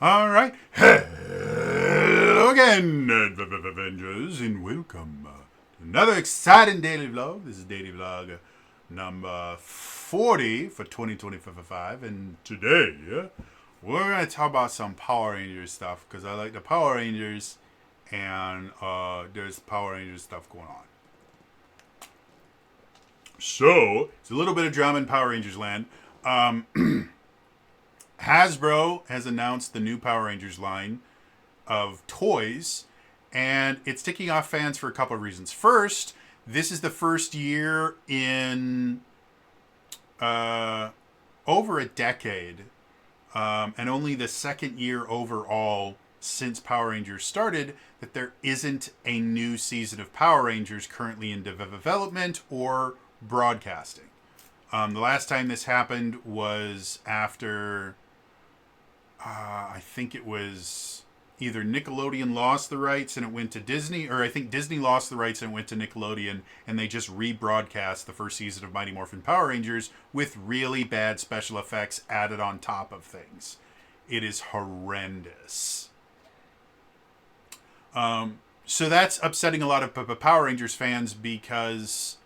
All right. Hello again, Avengers, and welcome to another exciting daily vlog. This is daily vlog number 40 for 2025, and today we're going to talk about some Power Rangers stuff because I like the Power Rangers, and there's Power Rangers stuff going on. So, it's a little bit of drama in Power Rangers land. Hasbro has announced the new Power Rangers line of toys, and it's ticking off fans for a couple of reasons. First, this is the first year in over a decade, and only the second year overall since Power Rangers started that there isn't a new season of Power Rangers currently in development or broadcasting. The last time this happened was after I think it was either Nickelodeon lost the rights and it went to Disney, or I think Disney lost the rights and it went to Nickelodeon, and they just rebroadcast the first season of Mighty Morphin Power Rangers with really bad special effects added on top of things. It is horrendous. So that's upsetting a lot of Power Rangers fans because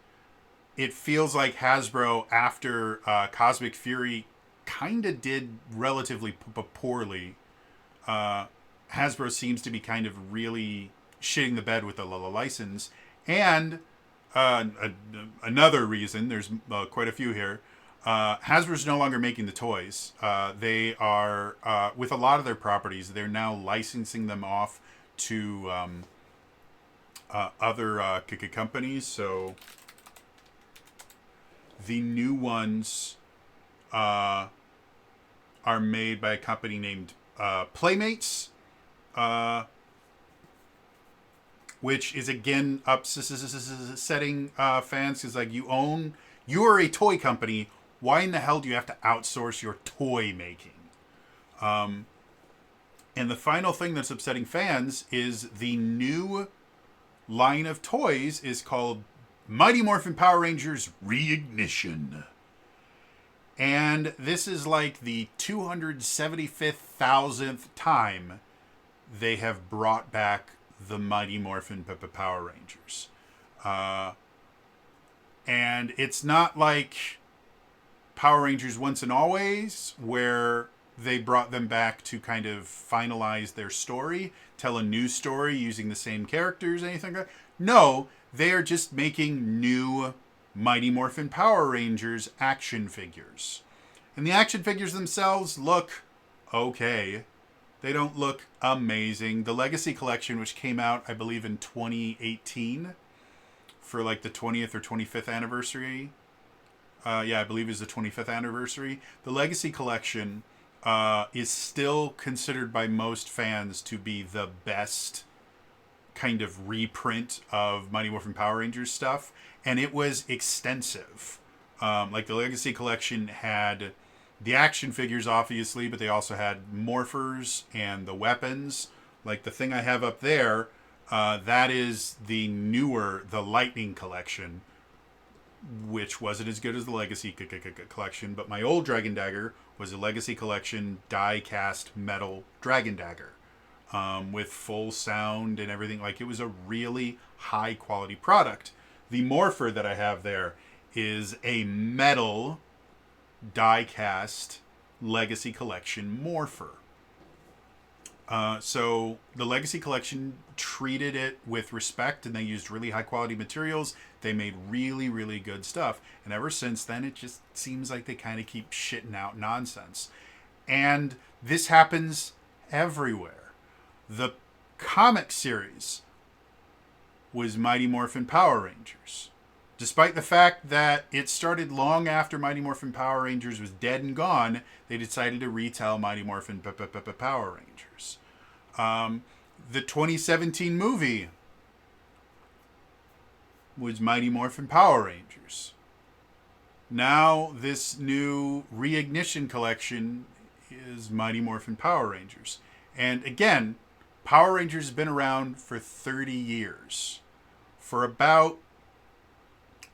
it feels like Hasbro, after Cosmic Fury kind of did relatively poorly, Hasbro seems to be kind of really shitting the bed with the license. And another reason, there's quite a few here, Hasbro's no longer making the toys. They are, with a lot of their properties, they're now licensing them off to other companies. So the new ones are made by a company named Playmates, which is again upsetting fans because, like, you're a toy company. Why in the hell do you have to outsource your toy making? And the final thing that's upsetting fans is the new line of toys is called Mighty Morphin Power Rangers Reignition. And this is like the 275,000th time they have brought back the Mighty Morphin Power Rangers. And it's not like Power Rangers Once and Always, where they brought them back to kind of finalize their story, tell a new story using the same characters, anything like that. No, they are just making new Mighty Morphin Power Rangers action figures. And the action figures themselves look okay. They don't look amazing. The Legacy Collection, which came out, I believe, in 2018 for like the 20th or 25th anniversary. I believe it was the 25th anniversary. The Legacy Collection is still considered by most fans to be the best kind of reprint of Mighty Morphin Power Rangers stuff. And it was extensive. Like the Legacy Collection had the action figures, obviously, but they also had morphers and the weapons. Like the thing I have up there, that is the Lightning Collection, which wasn't as good as the Legacy Collection. But my old Dragon Dagger was a Legacy Collection die-cast metal Dragon Dagger. With full sound and everything. Like, it was a really high-quality product. The morpher that I have there is a metal die-cast Legacy Collection morpher. So the Legacy Collection treated it with respect, and they used really high-quality materials. They made really, really good stuff. And ever since then, it just seems like they kind of keep shitting out nonsense. And this happens everywhere. The comic series was Mighty Morphin Power Rangers. Despite the fact that it started long after Mighty Morphin Power Rangers was dead and gone, they decided to retell Mighty Morphin Power Rangers. The 2017 movie was Mighty Morphin Power Rangers. Now this new Reignition collection is Mighty Morphin Power Rangers. And again, Power Rangers has been around for 30 years. For about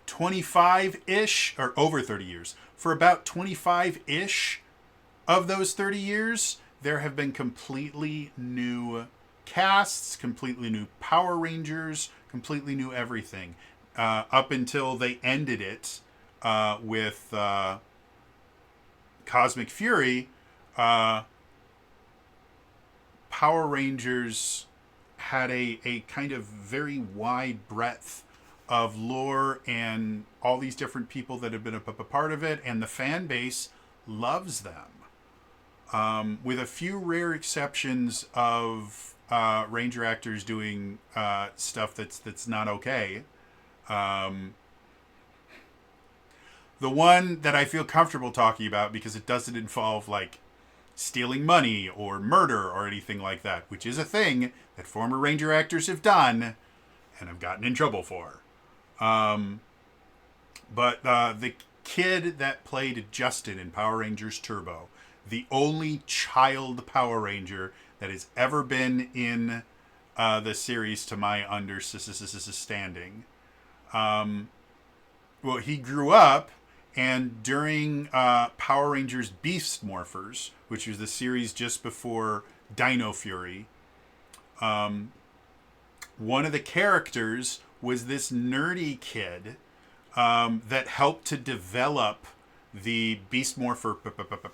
25-ish, or over 30 years, for about 25-ish of those 30 years, there have been completely new casts, completely new Power Rangers, completely new everything. Up until they ended it with Cosmic Fury, Power Rangers had a kind of very wide breadth of lore and all these different people that have been a part of it, and the fan base loves them. With a few rare exceptions of Ranger actors doing stuff that's not okay. The one that I feel comfortable talking about because it doesn't involve like stealing money or murder or anything like that, which is a thing that former Ranger actors have done and have gotten in trouble for. But the kid that played Justin in Power Rangers Turbo, the only child Power Ranger that has ever been in the series to my understanding. Well, he grew up, and during Power Rangers Beast Morphers, which was the series just before Dino Fury, one of the characters was this nerdy kid that helped to develop the Beast Morpher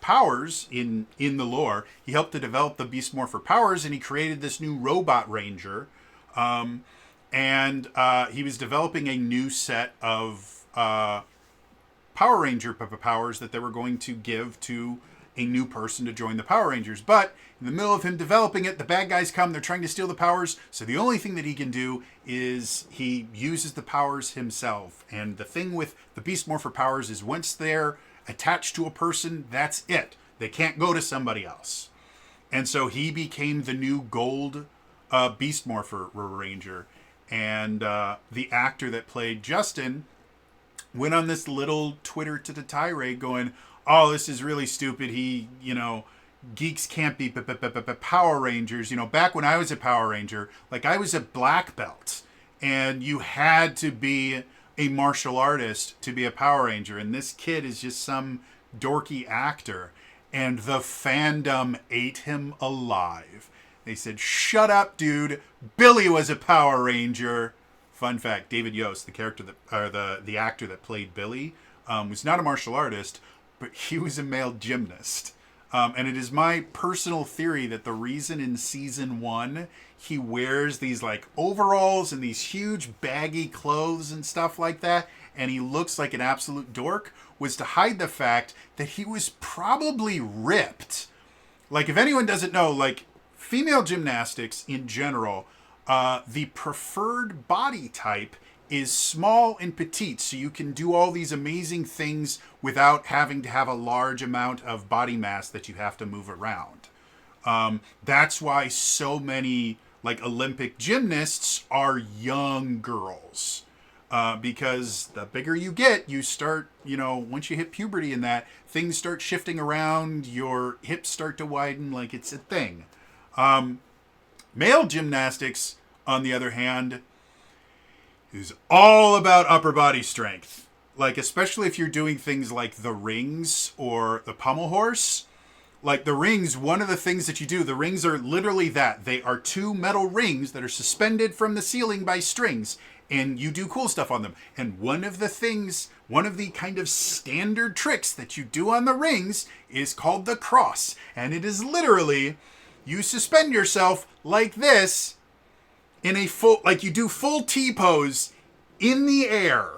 powers in the lore. He helped to develop the Beast Morpher powers, and he created this new Robot Ranger. And he was developing a new set of Power Ranger powers that they were going to give to a new person to join the Power Rangers. But in the middle of him developing it, the bad guys come, they're trying to steal the powers. So the only thing that he can do is he uses the powers himself. And the thing with the Beast Morpher powers is once they're attached to a person, that's it. They can't go to somebody else. And so he became the new gold Beast Morpher Ranger. And the actor that played Justin went on this little Twitter to the tirade going, oh, this is really stupid. He, geeks can't be Power Rangers. Back when I was a Power Ranger, like I was a black belt and you had to be a martial artist to be a Power Ranger. And this kid is just some dorky actor. And the fandom ate him alive. They said, shut up, dude. Billy was a Power Ranger. Fun fact, David Yost, the character the actor that played Billy, was not a martial artist, but he was a male gymnast. And it is my personal theory that the reason in season 1 he wears these like overalls and these huge baggy clothes and stuff like that, and he looks like an absolute dork, was to hide the fact that he was probably ripped. Like, if anyone doesn't know, like, female gymnastics in general, the preferred body type is small and petite, so you can do all these amazing things without having to have a large amount of body mass that you have to move around. That's why so many like Olympic gymnasts are young girls. Because the bigger you get, you start, once you hit puberty and that, things start shifting around, your hips start to widen, like it's a thing. Male gymnastics, on the other hand, is all about upper body strength. Like, especially if you're doing things like the rings or the pommel horse. Like the rings, one of the things that you do, the rings are literally that. They are 2 metal rings that are suspended from the ceiling by strings. And you do cool stuff on them. And one of the kind of standard tricks that you do on the rings is called the cross. And it is literally, you suspend yourself like this in a full, like you do full T-pose in the air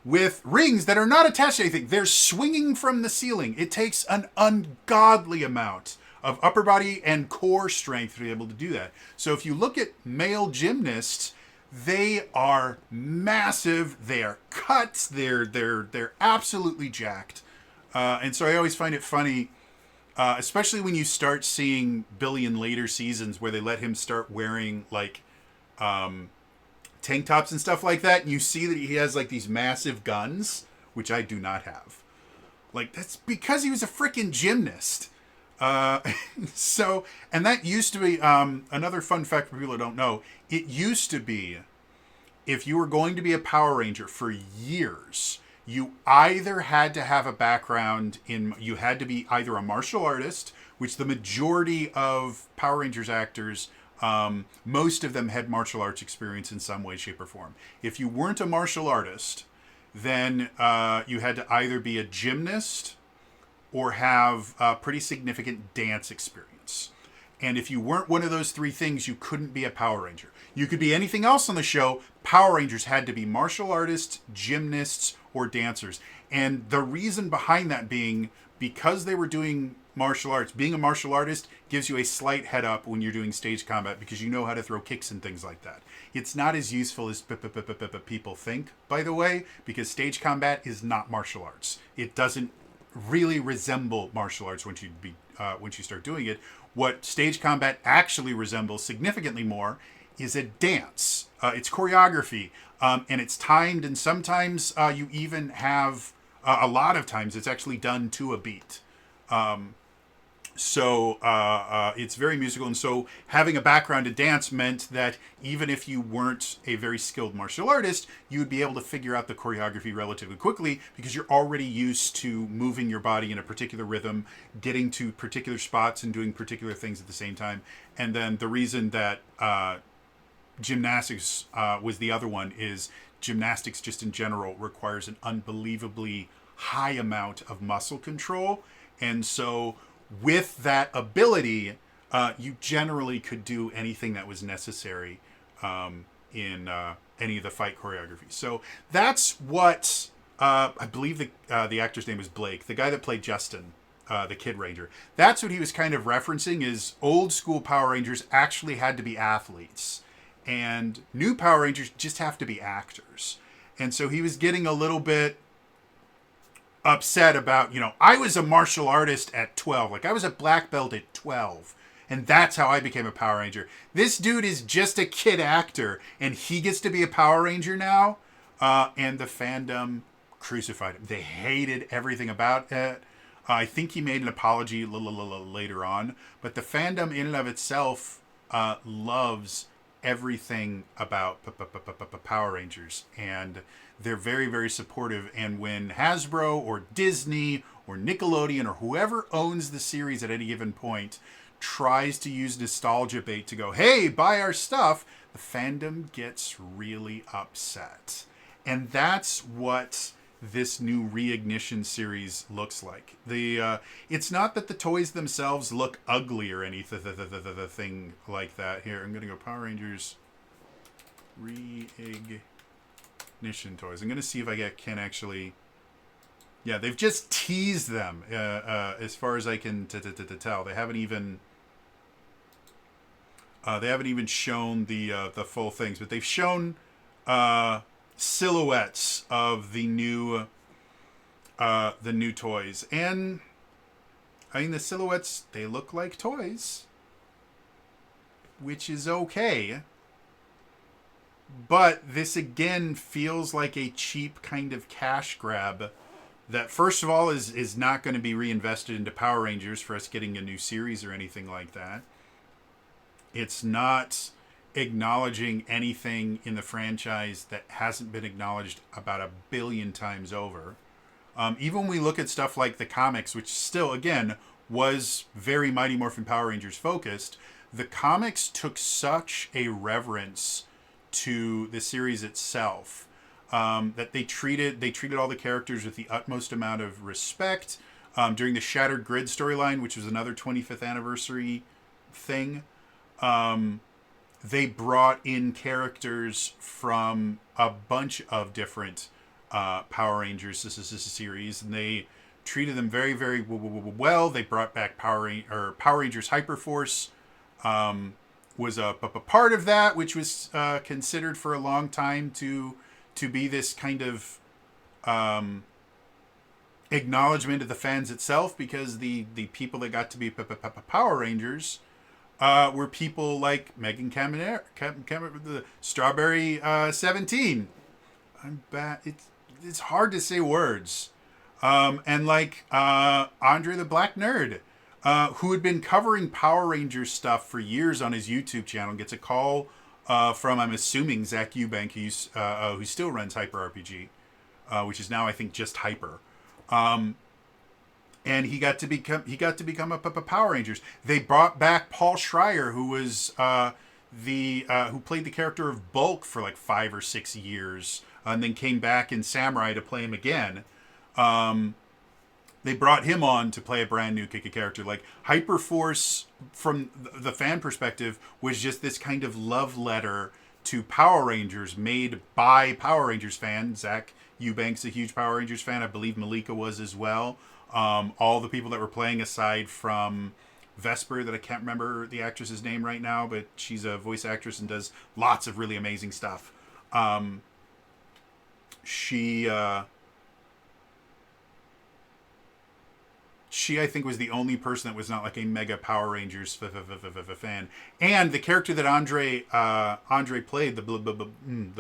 with rings that are not attached to anything. They're swinging from the ceiling. It takes an ungodly amount of upper body and core strength to be able to do that. So if you look at male gymnasts, they are massive. They are cut. They're absolutely jacked. And so I always find it funny, especially when you start seeing Billy in later seasons where they let him start wearing like tank tops and stuff like that, and you see that he has like these massive guns, which I do not have. Like, that's because he was a freaking gymnast. So, and that used to be another fun fact for people who don't know. It used to be, if you were going to be a Power Ranger for years, you either had to have a background in, you had to be either a martial artist, which the majority of Power Rangers actors, most of them had martial arts experience in some way, shape, or form. If you weren't a martial artist, then you had to either be a gymnast or have pretty significant dance experience. And if you weren't one of those three things, you couldn't be a Power Ranger. You could be anything else on the show. Power Rangers had to be martial artists, gymnasts, or dancers. And the reason behind that being because they were doing martial arts, being a martial artist gives you a slight head up when you're doing stage combat because you know how to throw kicks and things like that. It's not as useful as people think, by the way, because stage combat is not martial arts. It doesn't really resemble martial arts once you start doing it. What stage combat actually resembles significantly more is a dance. It's choreography, and it's timed, and sometimes you even have, a lot of times, it's actually done to a beat. So it's very musical, and so having a background in dance meant that even if you weren't a very skilled martial artist, you would be able to figure out the choreography relatively quickly because you're already used to moving your body in a particular rhythm, getting to particular spots and doing particular things at the same time. And then the reason that gymnastics was the other one is gymnastics just in general requires an unbelievably high amount of muscle control, and so with that ability, you generally could do anything that was necessary in any of the fight choreography. So that's what I believe the actor's name was Blake, the guy that played Justin, the Kid Ranger. That's what he was kind of referencing is old school Power Rangers actually had to be athletes. And new Power Rangers just have to be actors. And so he was getting a little bit upset about, I was a martial artist at 12. Like, I was a black belt at 12. And that's how I became a Power Ranger. This dude is just a kid actor, and he gets to be a Power Ranger now. And the fandom crucified him. They hated everything about it. I think he made an apology later on. But the fandom in and of itself loves everything about Power Rangers, and they're very, very supportive. And when Hasbro or Disney or Nickelodeon or whoever owns the series at any given point tries to use nostalgia bait to go, hey, buy our stuff, the fandom gets really upset. And that's what this new Reignition series looks like. It's not that the toys themselves look ugly or anything like that. Here, I'm going to go Power Rangers Reignition toys. I'm going to see if I can actually... Yeah, they've just teased them as far as I can tell. They haven't even... shown the full things, but they've shown silhouettes of the new toys, and I mean the silhouettes, they look like toys, which is okay, but this again feels like a cheap kind of cash grab that first of all is not going to be reinvested into Power Rangers for us getting a new series or anything like that. It's not acknowledging anything in the franchise that hasn't been acknowledged about 1 billion times over. Even when we look at stuff like the comics, which still, again, was very Mighty Morphin Power Rangers focused, the comics took such a reverence to the series itself that they treated all the characters with the utmost amount of respect. During the Shattered Grid storyline, which was another 25th anniversary thing, they brought in characters from a bunch of different Power Rangers. This is a series, and they treated them very, very well. They brought back Power Rangers Hyperforce. Was a part of that, which was considered for a long time to be this kind of acknowledgement of the fans itself, because the people that got to be Power Rangers were people like Megan Caminero, the Strawberry 17. I'm bad. It's hard to say words. And like Andre the Black Nerd, who had been covering Power Rangers stuff for years on his YouTube channel, gets a call from, I'm assuming, Zach Eubank, who still runs Hyper RPG, which is now, I think, just Hyper. and he got to become a Power Rangers. They brought back Paul Schreier, who was the who played the character of Bulk for like 5 or 6 years, and then came back in Samurai to play him again. They brought him on to play a brand new Kika character. Like Hyperforce, from the fan perspective, was just this kind of love letter to Power Rangers, made by Power Rangers fans. Zach Eubanks, a huge Power Rangers fan. I believe Malika was as well. All the people that were playing, aside from Vesper, that I can't remember the actress's name right now, but she's a voice actress and does lots of really amazing stuff. She I think was the only person that was not like a mega Power Rangers fan. And the character that Andre played, the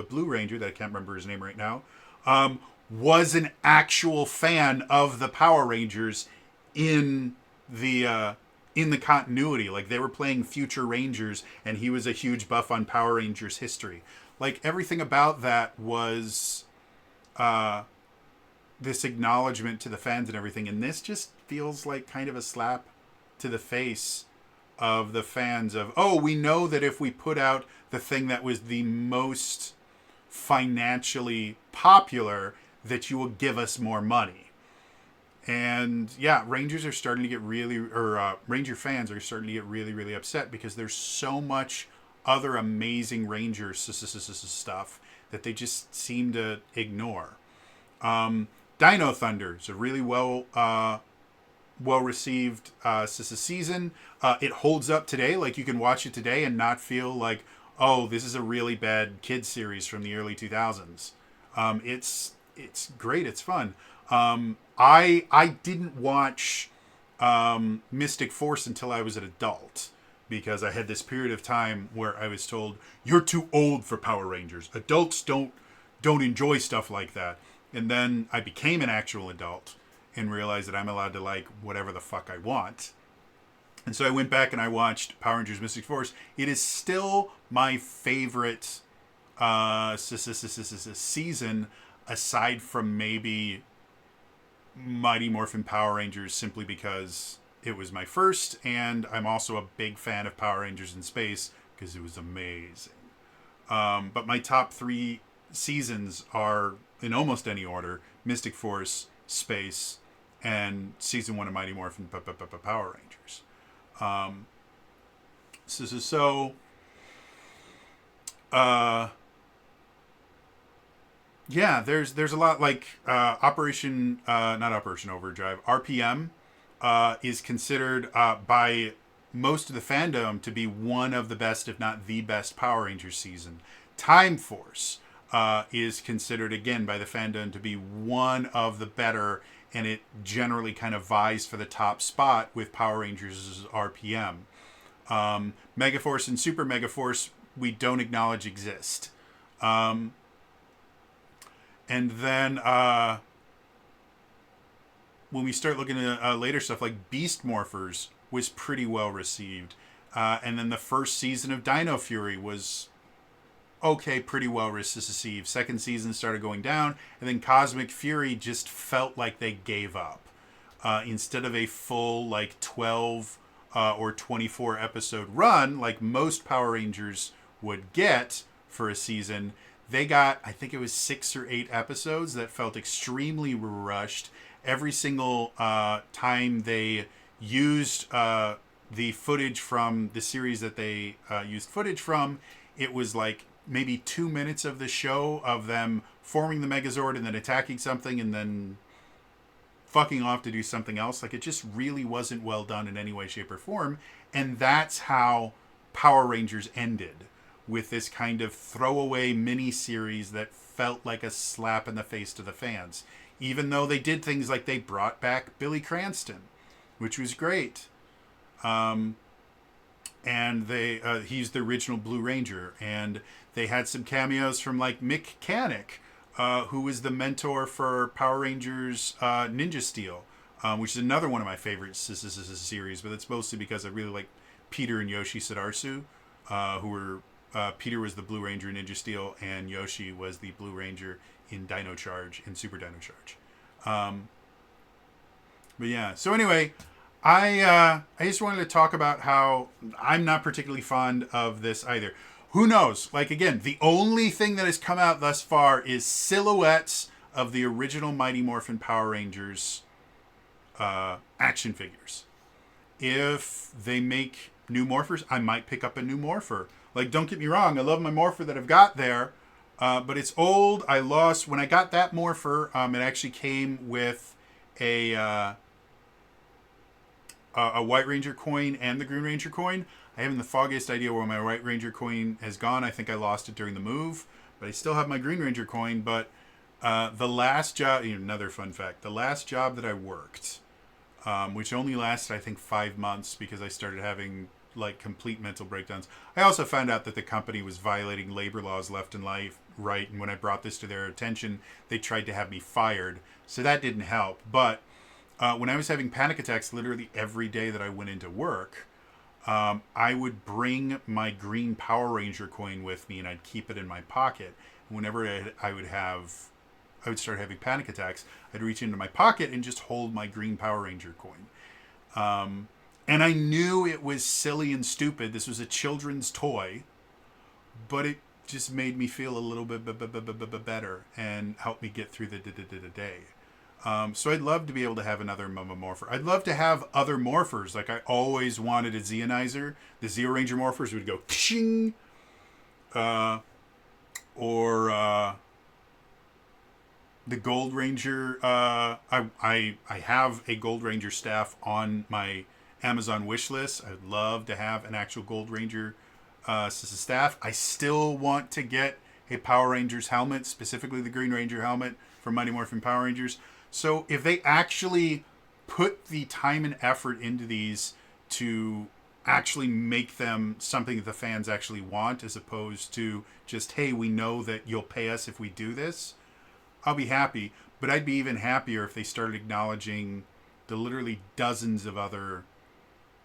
Blue Ranger, that I can't remember his name right now, was an actual fan of the Power Rangers in the continuity. Like they were playing future Rangers, and he was a huge buff on Power Rangers history. Like everything about that was this acknowledgement to the fans and everything, and this just feels like kind of a slap to the face of the fans of, oh, we know that if we put out the thing that was the most financially popular, that you will give us more money. And yeah, Rangers are starting to get Ranger fans are starting to get really, really upset, because there's so much other amazing Ranger stuff that they just seem to ignore. Dino Thunder is a really well received season. It holds up today. Like you can watch it today and not feel like, oh, this is a really bad kids series from the early 2000s. It's great. It's fun. I didn't watch Mystic Force until I was an adult, because I had this period of time where I was told, you're too old for Power Rangers. Adults don't enjoy stuff like that. And then I became an actual adult and realized that I'm allowed to like whatever the fuck I want. And so I went back and I watched Power Rangers Mystic Force. It is still my favorite season, aside from maybe Mighty Morphin Power Rangers, simply because it was my first, and I'm also a big fan of Power Rangers in Space because it was amazing. But my top 3 seasons are, in almost any order, Mystic Force, Space, and season 1 of Mighty Morphin Power Rangers. Yeah, there's a lot, like not Operation Overdrive, RPM is considered by most of the fandom to be one of the best, if not the best, Power Rangers season. Time Force is considered, again, by the fandom to be one of the better, and it generally kind of vies for the top spot with Power Rangers' RPM. Megaforce and Super Megaforce, we don't acknowledge exist. And then when we start looking at later stuff, like Beast Morphers was pretty well received. And then the first season of Dino Fury was pretty well received. Second season started going down, and then Cosmic Fury just felt like they gave up. Instead of a full 12 or 24 episode run like most Power Rangers would get for a season, they got, I think it was 6 or 8 episodes that felt extremely rushed. Every single time they used the footage from the series that they used footage from, it was like maybe 2 minutes of the show of them forming the Megazord and then attacking something and then fucking off to do something else. Like, it just really wasn't well done in any way, shape, or form. And that's how Power Rangers ended, with this kind of throwaway mini-series that felt like a slap in the face to the fans. Even though they did things like they brought back Billy Cranston, which was great. And he's the original Blue Ranger. And they had some cameos from like Mick Canick, who was the mentor for Power Rangers Ninja Steel, which is another one of my favorite series, but it's mostly because I really like Peter and Yoshi Sudarsu, who were... Peter was the Blue Ranger in Ninja Steel, and Yoshi was the Blue Ranger in Dino Charge, in Super Dino Charge. But yeah. So anyway, I just wanted to talk about how I'm not particularly fond of this either. Who knows? Like again, the only thing that has come out thus far is silhouettes of the original Mighty Morphin Power Rangers action figures. If they make new morphers, I might pick up a new morpher. Like, don't get me wrong, I love my morpher that I've got there, but it's old. I lost when I got that morpher. It actually came with a White Ranger coin and the Green Ranger coin. I haven't the foggiest idea where my White Ranger coin has gone. I think I lost it during the move, but I still have my Green Ranger coin. But the last job, another fun fact, the last job that I worked, which only lasted, I think, 5 months because I started having like complete mental breakdowns. I also found out that the company was violating labor laws left and right. And when I brought this to their attention, they tried to have me fired. So that didn't help. But when I was having panic attacks literally every day that I went into work, I would bring my green Power Ranger coin with me and I'd keep it in my pocket. Whenever I would start having panic attacks, I'd reach into my pocket and just hold my green Power Ranger coin. And I knew it was silly and stupid. This was a children's toy, but it just made me feel a little bit better and helped me get through the day. So I'd love to be able to have another Mama Morpher. I'd love to have other morphers. Like I always wanted a Zeonizer. The Zeo Ranger morphers would go kshing. Or the Gold Ranger. I have a Gold Ranger staff on my Amazon wish list. I'd love to have an actual Gold Ranger staff. I still want to get a Power Rangers helmet, specifically the Green Ranger helmet from Mighty Morphin Power Rangers. So if they actually put the time and effort into these to actually make them something that the fans actually want, as opposed to just, hey, we know that you'll pay us if we do this, I'll be happy. But I'd be even happier if they started acknowledging the literally dozens of other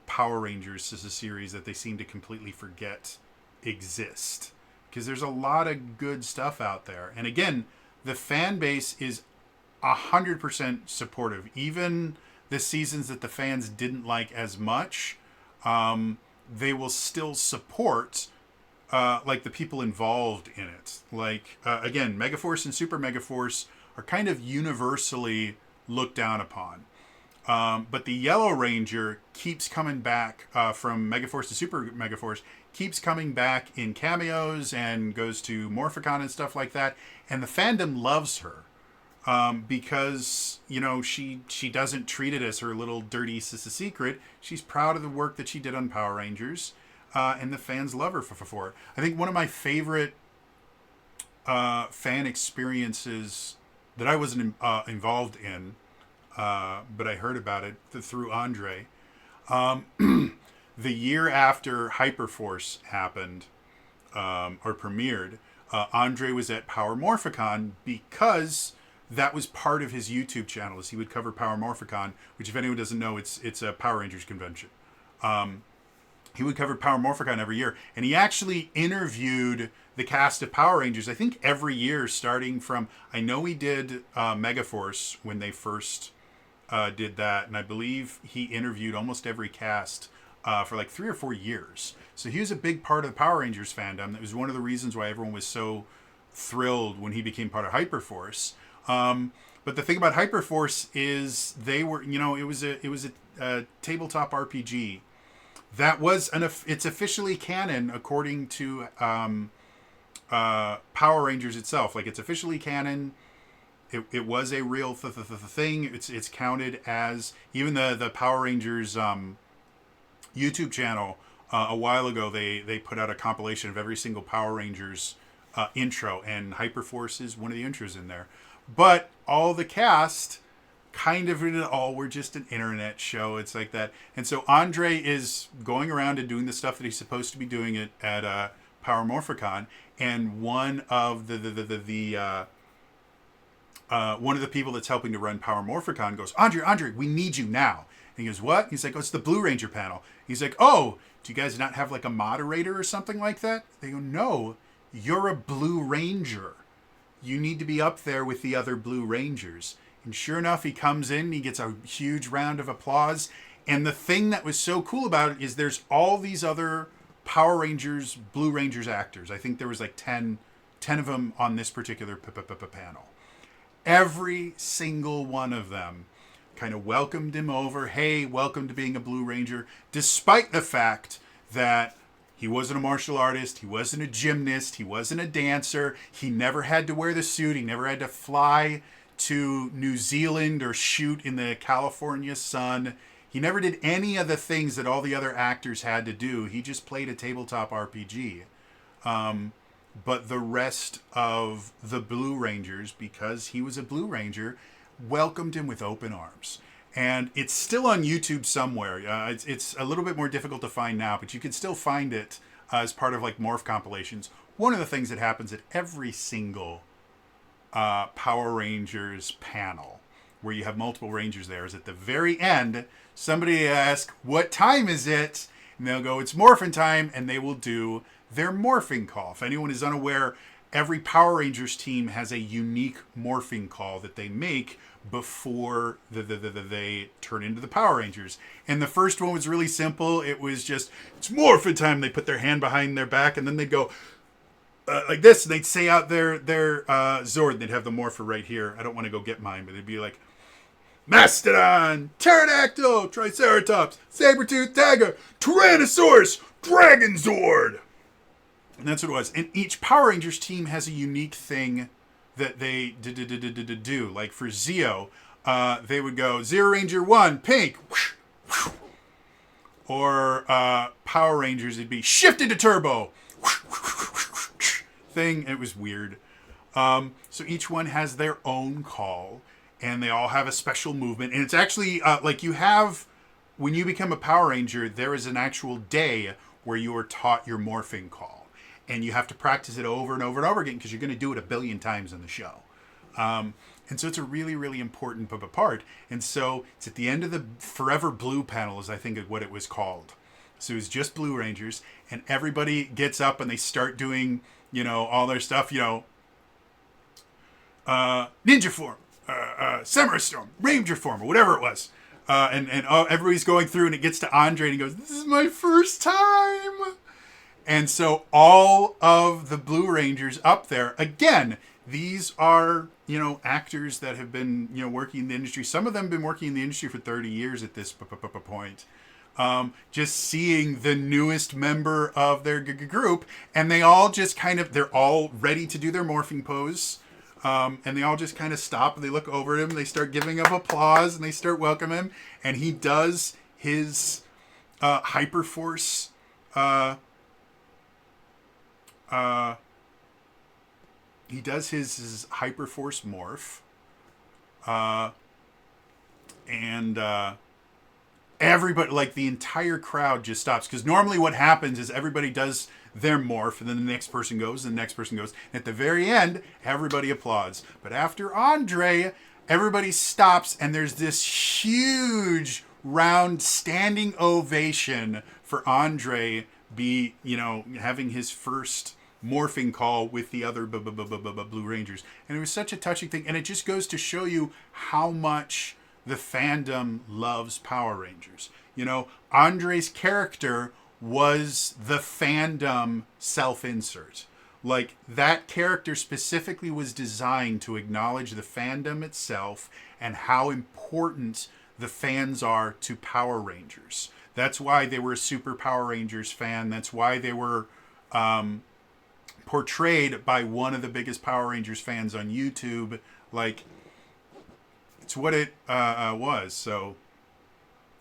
Power Rangers as a series that they seem to completely forget exist. Because there's a lot of good stuff out there. And again, the fan base is 100% supportive. Even the seasons that the fans didn't like as much, they will still support like the people involved in it. Like, again, Megaforce and Super Megaforce are kind of universally looked down upon. But the Yellow Ranger keeps coming back from Megaforce to Super Megaforce, keeps coming back in cameos and goes to Morphicon and stuff like that. And the fandom loves her because, she doesn't treat it as her little dirty secret. She's proud of the work that she did on Power Rangers, and the fans love her for it. I think one of my favorite fan experiences that I wasn't involved in, but I heard about it through Andre. The year after Hyperforce happened, or premiered, Andre was at Power Morphicon because that was part of his YouTube channel. Is he would cover Power Morphicon, which, if anyone doesn't know, it's a Power Rangers convention. He would cover Power Morphicon every year, and he actually interviewed the cast of Power Rangers, I think every year, starting from, I know he did Megaforce when they first did that, and I believe he interviewed almost every cast for like 3 or 4 years. So he was a big part of the Power Rangers fandom. That was one of the reasons why everyone was so thrilled when he became part of Hyperforce. But the thing about Hyperforce is they were, it was a tabletop RPG that was it's officially canon according to Power Rangers itself. Like, it's officially canon. It was a real thing. It's counted as, even the Power Rangers YouTube channel a while ago, they put out a compilation of every single Power Rangers intro, and Hyperforce is one of the intros in there. But all the cast kind of all were just an internet show. It's like that. And so Andre is going around and doing the stuff that he's supposed to be doing at Power Morphicon, and one of one of the people that's helping to run Power Morphicon goes, Andre, we need you now. And he goes, what? He's like, oh, it's the Blue Ranger panel. He's like, oh, do you guys not have like a moderator or something like that? They go, no, you're a Blue Ranger. You need to be up there with the other Blue Rangers. And sure enough, he comes in, he gets a huge round of applause. And the thing that was so cool about it is there's all these other Power Rangers, Blue Rangers actors. I think there was like 10 of them on this particular panel. Every single one of them kind of welcomed him over. Hey, welcome to being a Blue Ranger. Despite the fact that he wasn't a martial artist, he wasn't a gymnast, he wasn't a dancer, he never had to wear the suit, he never had to fly to New Zealand or shoot in the California sun. He never did any of the things that all the other actors had to do. He just played a tabletop RPG. But the rest of the Blue Rangers, because he was a Blue Ranger, welcomed him with open arms. And it's still on YouTube somewhere. It's a little bit more difficult to find now, but you can still find it as part of like Morph compilations. One of the things that happens at every single Power Rangers panel, where you have multiple Rangers there, is at the very end, somebody asks, what time is it? And they'll go, it's Morphin time, and they will do their morphing call. If anyone is unaware, every Power Rangers team has a unique morphing call that they make before they turn into the Power Rangers. And the first one was really simple. It was just, it's Morphin time. They put their hand behind their back, and then they'd go like this, and they'd say out their Zord, and they'd have the morpher right here. I don't want to go get mine, but it'd be like, Mastodon, Pterodactyl, Triceratops, Saber-tooth Tiger, Tyrannosaurus, Dragon Zord. And that's what it was. And each Power Rangers team has a unique thing that they do. Like for Zeo, they would go, Zero Ranger 1, pink. Or Power Rangers, it'd be shifted to turbo. Thing. It was weird. So each one has their own call, and they all have a special movement. And it's actually like you have, when you become a Power Ranger, there is an actual day where you are taught your morphing call. And you have to practice it over and over and over again because you're going to do it a billion times in the show. And so it's a really, really important part. And so it's at the end of the Forever Blue panel is I think what it was called. So it was just Blue Rangers, and everybody gets up and they start doing, all their stuff, ninja form, samurai storm, ranger form, or whatever it was. And everybody's going through, and it gets to Andre, and he goes, this is my first time. And so all of the Blue Rangers up there, again, these are, actors that have been, working in the industry. Some of them have been working in the industry for 30 years at this point. Just seeing the newest member of their group, and they all just they're all ready to do their morphing pose. And they all just kind of stop, and they look over at him, and they start giving him applause, and they start welcoming him. And he does his Hyperforce his Hyperforce morph. And everybody, like the entire crowd just stops. Because normally what happens is everybody does their morph, and then the next person goes, and the next person goes. And at the very end, everybody applauds. But after Andre, everybody stops, and there's this huge round standing ovation for Andre having his first morphing call with the other Blue Rangers. And it was such a touching thing. And it just goes to show you how much the fandom loves Power Rangers. Andre's character was the fandom self-insert. Like, that character specifically was designed to acknowledge the fandom itself and how important the fans are to Power Rangers. That's why they were a Super Power Rangers fan. That's why they were portrayed by one of the biggest Power Rangers fans on YouTube. Like, it's what it was. So,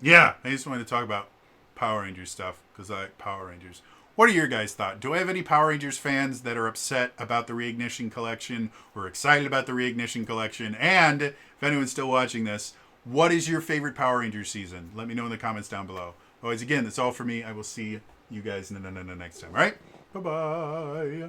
yeah, I just wanted to talk about Power Rangers stuff because I like Power Rangers. What are your guys' thoughts? Do I have any Power Rangers fans that are upset about the Reignition Collection or excited about the Reignition Collection? And if anyone's still watching this, what is your favorite Power Rangers season? Let me know in the comments down below. Always, again, that's all for me. I will see you guys in the next time. All right? Bye-bye.